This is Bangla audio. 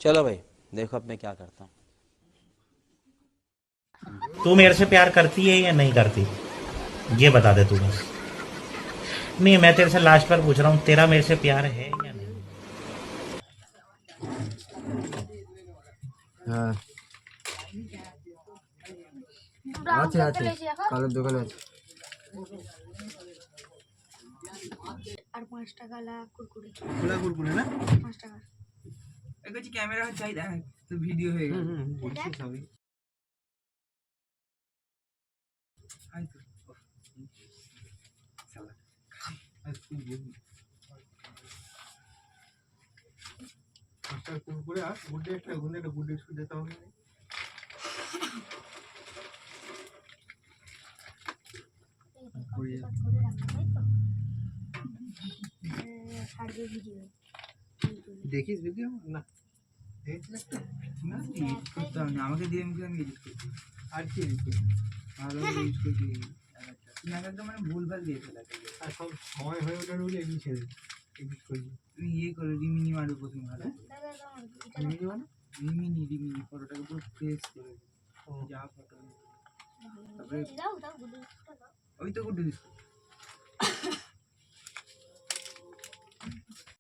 चलो भाई देखो अब मैं क्या करता हूँ। तू मेरे से प्यार करती है या नहीं करती, ये बता दे तू बस। नहीं, मैं तेरे से लास्ट बार पूछ रहा हूँ, तेरा मेरे से प्यार है या नहीं? হ্যাঁ আছে আছে, কালোর দোকানে আছে। আর 5 টাকা লা কুরকুরে, খোলা কুরকুরে না? 5 টাকা। एक अच्छी कैमरा चाहिए है तो वीडियो है বলছি সবই। आई तो साला একটা কুরকুরে আর গুড ডে একটা ওখানে একটা গুড ডে স্কুল যেতে হবে। করে রাখা তাই তো। ছাড়বে ভিডিও। দেখিস ভিডিও না? দেখিস একটা? ना एडिट करता हूं আমাকে দিয়ে আমি এডিট করছি আর কি এডিট? ভালো এডিট করছি না একদম মানে ভুলভাল দিয়ে ফেলা আর সব সময় হয়ে ওঠার বলে এমনি ছেড়ে এডিট করবি। তুমি ইয়ে করো রিমিনি মারো প্রথম ভালো দাদা দাও এটা এমনি মানে? রিমিনি ফটোটাকে পুরো ফ্রেশ করে ও যা ফটো তারপরে দাও দাও গুলো দাও। ওই তো গুড দিস